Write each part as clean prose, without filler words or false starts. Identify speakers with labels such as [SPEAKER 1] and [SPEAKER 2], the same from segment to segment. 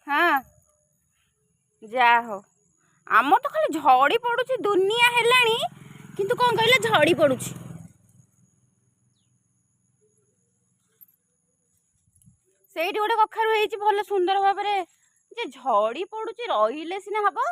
[SPEAKER 1] हाँ जा हो आम तो खाली झड़ी पड़ुची दुनिया हेलाणी किंतु कौन कहले झड़ी पड़ुची ସେଇଠି ଗୋଟେ କଖାରୁ ହେଇଛି ଭଲ ସୁନ୍ଦର ଭାବରେ ଯେ ଝଡ଼ି ପଡୁଛି ରହିଲେ ସିନା ହବ।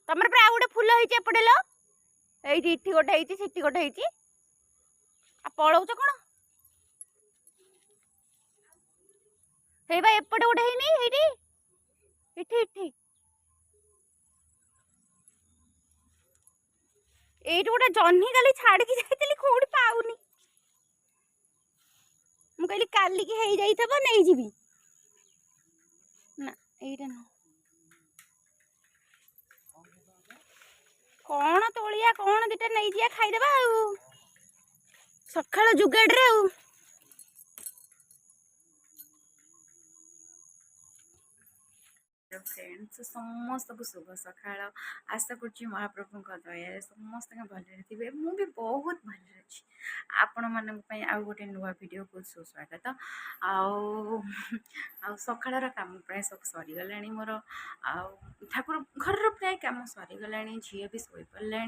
[SPEAKER 1] ତମର ପ୍ରାୟ ଗୋଟେ ଫୁଲ ହେଇଛି ଏପଟେ ଲ ଏଇଠି ଏଠି ଗୋଟେ ହେଇଛି ସେଠି ଗୋଟେ ହେଇଛି ଆଉ ପଳଉଛ କଣ ହେଇ ବା ଏପଟେ ଗୋଟେ ହେଇନି ଏଇଠି ଏଠି ଏଠି ଏଇଠି ଗୋଟେ ଜହ୍ନି କାଲି ଛାଡ଼ିକି ଯାଇଥିଲି କୋଉଠି ପାଉନି ମୁଁ କହିଲି କାଲିକି ହେଇଯାଇଥିବ ନେଇଯିବି ନା ଏଇଟା ନୁହଁ କଣ ତୋଳିଆ କଣ ଦିଟା ନେଇଯିବା ଖାଇଦେବା ଆଉ ସକାଳ ଯୁଗାଡରେ ଆଉ
[SPEAKER 2] फ्रेंड्स समस्त को शुभ सकाळ आशा करुच्ची महाप्रभु दया समस्त भलरे थे मुझे बहुत भलरे अच्छी आपण मानी आउ गोटे नुआ वीडियो को सुस्वागत सकाळ कम प्राय सब सरीगला मोर ठाकुर घर प्राय कम सरीगला झील भी शोपड़ा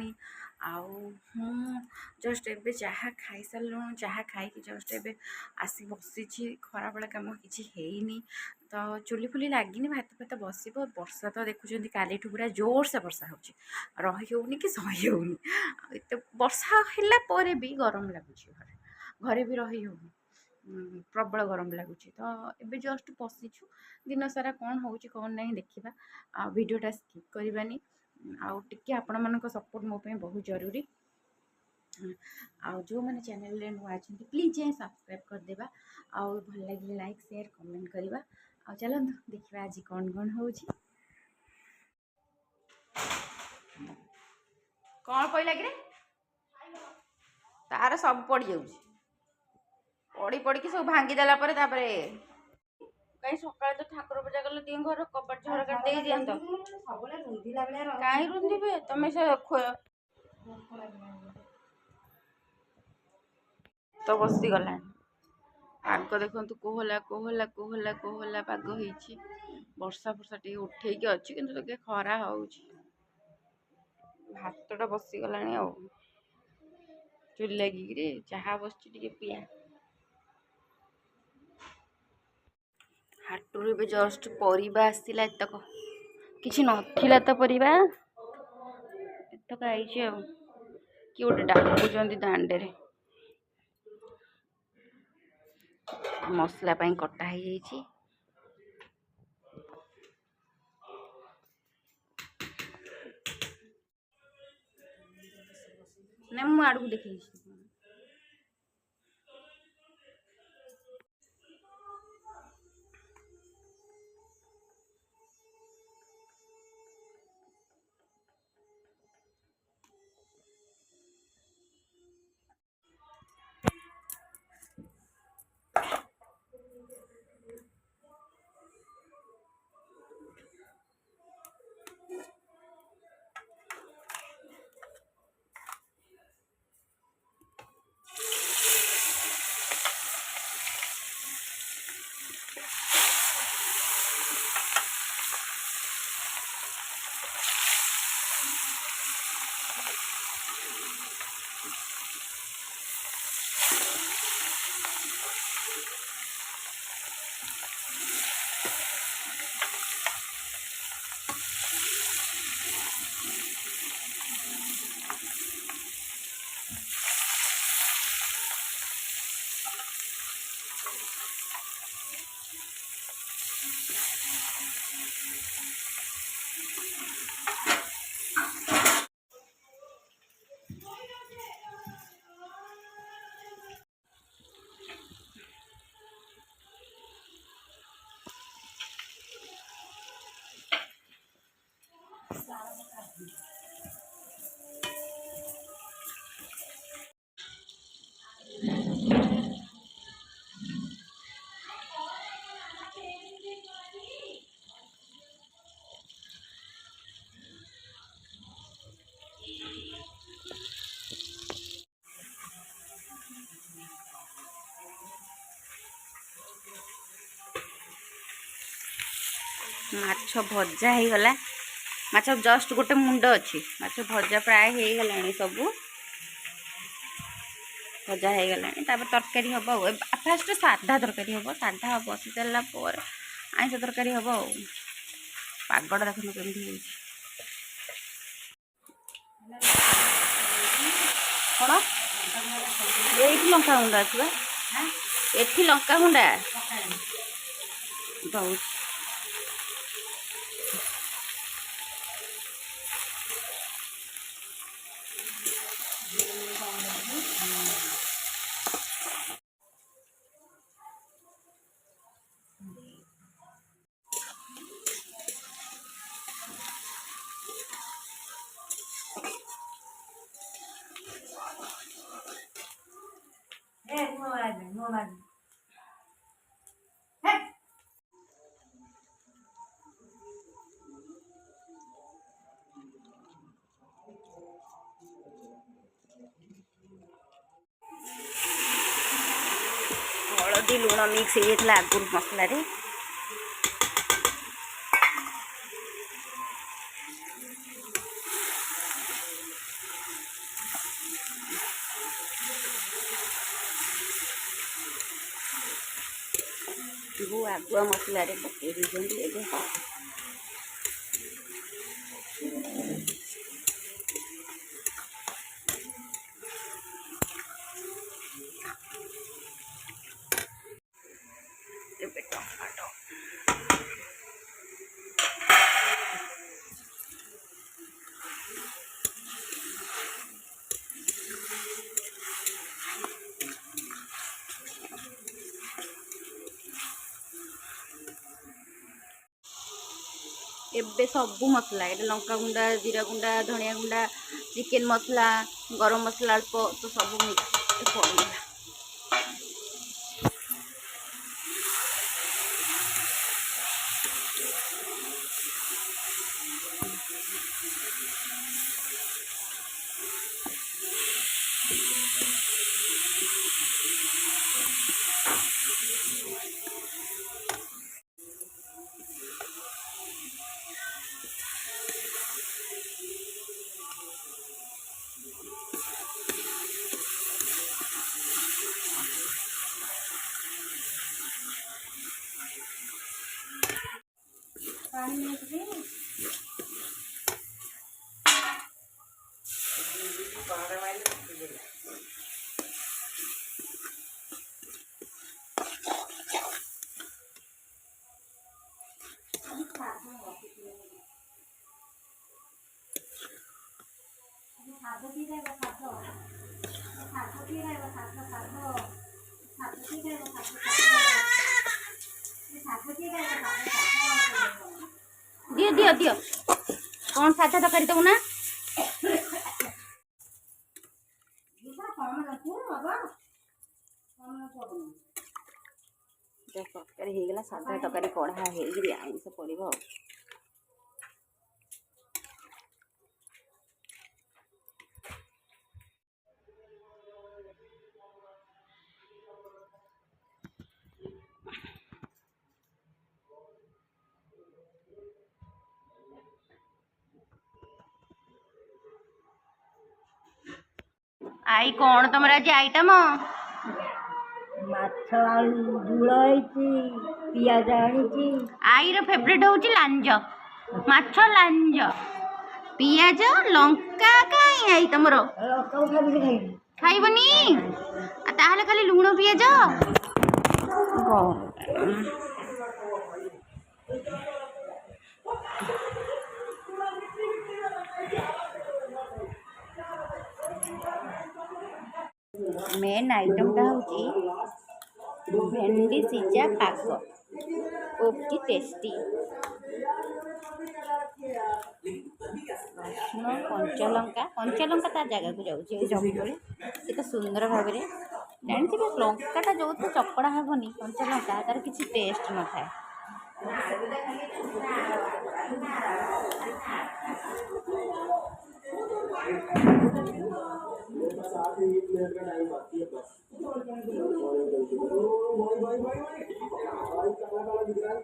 [SPEAKER 2] जस्ट एबे चाहा खाई सारू चाहा खाई जस्ट एबे आसी बसी खरा बेला कम कि तो चुली फुली लगिनी भात भात बस वर्षा तो देखुं काली पूरा जोर से वर्षा होनी कि सही होनी एत वर्षा है भी गरम लगुच घरे भी रही होनी प्रबल गरम लगुच तो ये जस्ट पशिचु दिन सारा कौन हो कौन नहीं देखा वीडियोटा स्किप करवानी आगे आपण मान सपोर्ट मोप बहुत जरूरी जो मैंने चैनल नुआ अच्छे प्लीज जाए सब्सक्राइब करदेवा आउ भल लगे लाइक शेयर कमेंट करवा चलते देखा आज कौन कौन हो
[SPEAKER 1] कौन पड़ा कि तार सब पड़ जा पड़ी पड़ी सब भांगीदेला कहीं सकाल तो ठाकुर पूजा कले दी घर कबाट झरका दे दिंत कहीं रुंधे तुम से तो बसीगला पाग देखु कोहला कोहला कोहला कोहला पाग हो वर्षा फर्षा टे उठे अच्छी कि खरा हो भातटा बसीगला चुली लगिकी चाह बस पिया हाटू भी जस्ट परिबा आसला एतक किसी नथिला तो परिबा एतक आई किए गोटे डाकुं दांडे मसला कटा है ना मु आड़ को देखे
[SPEAKER 2] ମାଛ ଭଜା ହେଇଗଲା। ମାଛ ଜଷ୍ଟ ଗୋଟେ ମୁଣ୍ଡ ଅଛି। ମାଛ ଭଜା ପ୍ରାୟ ହେଇଗଲାଣି, ସବୁ ଭଜା ହେଇଗଲାଣି। ତାପରେ ତରକାରୀ ହେବ ଆଉ। ଫାଷ୍ଟ ସାଧା ତରକାରୀ ହେବ। ସାଧା ବସି ସାରିଲା ପରେ ଆଇଁଷ ତରକାରୀ ହେବ ଆଉ। ପାଗଟା ଦେଖନ୍ତୁ କେମିତି ହେଇଛି। କ'ଣ ଏଇଠି ଲଙ୍କାଗୁଣ୍ଡା ଅଛି ବା, ଏଠି ଲଙ୍କାଗୁଣ୍ଡା ଦଉଛି। ହଳଦୀ ଲୁଣ ମିକ୍ସ ହେଇଯାଇଥିଲା ଆଗରୁ ମସଲାରେ। ଆଗୁଆ ମସଲାରେ ପକେଇ ଦେଇଛନ୍ତି ଏବେ। ଏବେ ଟମାଟୋ ଏବେ ସବୁ ମସଲା, ଏଇଟା ଲଙ୍କାଗୁଣ୍ଡା, ଜିରା ଗୁଣ୍ଡା, ଧନିଆ ଗୁଣ୍ଡା, ଚିକେନ୍ ମସଲା, ଗରମ ମସଲା ଅଳ୍ପ, ତ ସବୁ ମିକ୍ସ ପଡ଼ିଲା। ଦିଅ ଦିଅ ଦିଅ, କ'ଣ ସାଧା ତରକାରୀ ଦେବୁ ନା? ତରକାରୀ ହେଇଗଲା, ସାଧା ତରକାରୀ କଢ଼ା ହେଇକିରି ଆଇଁଷ ପଡ଼ିବ ଆଉ। ଆଇ କ'ଣ ତମର ଆଜି ଆଇଟମ?
[SPEAKER 3] ମାଛ ଆଳୁ ଝୋଳ ହେଇଛି, ପିଆଜ ଆଣିଛି।
[SPEAKER 2] ଆଈର ଫେଭରେଟ୍ ହେଉଛି ଲାଞ୍ଜ, ମାଛ ଲାଞ୍ଜ, ପିଆଜ ଲଙ୍କା। କାଇଁ ଆଇ ତମର ଖାଇବନି? ତାହେଲେ ଖାଲି ଲୁଣ ପିଆଜ। मेन आइटमटा ହେଉଛି ଭେଣ୍ଡି ସିଝା ପାଗ, ବହୁତ ଟେଷ୍ଟି। ରସୁଣ, କଞ୍ଚାଲଙ୍କା ତା ଜାଗାକୁ ଯାଉଛି ଏ ସବୁବେଳେ। କେତେ ସୁନ୍ଦର ଭାବରେ ଜାଣିଥିବେ, ଲଙ୍କାଟା ଯେଉଁଥିରେ ଚକଡ଼ା ହେବନି, କଞ୍ଚାଲଙ୍କା, ତାର କିଛି ଟେଷ୍ଟ ନଥାଏ।
[SPEAKER 1] तो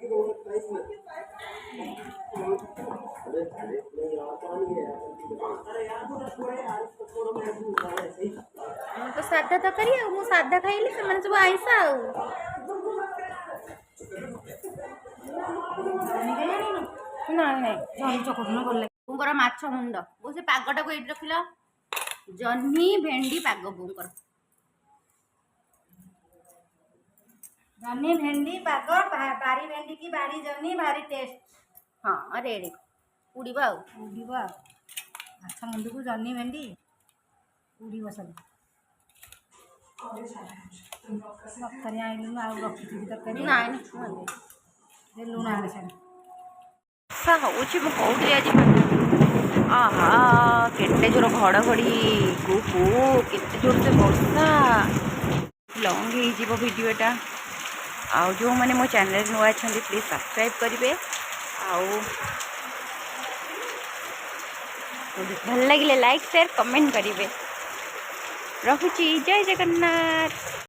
[SPEAKER 1] साधा तरकारी आ मु साधा खाइली से सब आइंसा आउ ନାଇଁ ନାଇଁ ଜହ୍ନି ଚକଟୁନ ଭଲ ଲାଗେ ବୋଉଙ୍କର ମାଛ ମୁଣ୍ଡ ବୋଉ ସେ ପାଗଟାକୁ ଏଇଠି ରଖିଲ ଜହ୍ନି ଭେଣ୍ଡି ପାଗ ବୋଉଙ୍କର
[SPEAKER 3] ଜହ୍ନି ଭେଣ୍ଡି ପାଗ ବାରି ଭେଣ୍ଡି କି ବାରି ଜହ୍ନି ଭାରି ଟେଷ୍ଟ।
[SPEAKER 1] ହଁ ରେଡ଼ି ଉଡ଼ିବ ଆଉ
[SPEAKER 3] ଉଡ଼ିବ ଆଉ ମାଛ ମୁଣ୍ଡକୁ ଜହ୍ନି ଭେଣ୍ଡି ଉଡ଼ିବ ସବୁ। ତରକାରୀ ଆଣିଲୁନୁ ଆଉ ରଖିଥିବି ତରକାରୀ
[SPEAKER 1] ନାଇଁ
[SPEAKER 3] ଲୁଣ ଆଣେ ସାର୍
[SPEAKER 2] ବର୍ଷା ହେଉଛି ମୁଁ କହୁଥିଲି ଆଜି ଆହା କେତେ ଜୋର ଘଡ଼ଘଡ଼ି କୁହୁ କେତେ ଜୋର ସେ ବର୍ଷା ଲଙ୍ଗ ହେଇଯିବ ଭିଡ଼ିଓଟା ଆଉ ଯେଉଁମାନେ ମୋ ଚ୍ୟାନେଲ୍ ନୂଆ ଅଛନ୍ତି ପ୍ଲିଜ୍ ସବସ୍କ୍ରାଇବ୍ କରିବେ ଆଉ ଭଲ ଲାଗିଲେ ଲାଇକ୍ ସେୟାର କମେଣ୍ଟ କରିବେ ରହୁଛି ଜୟ ଜଗନ୍ନାଥ।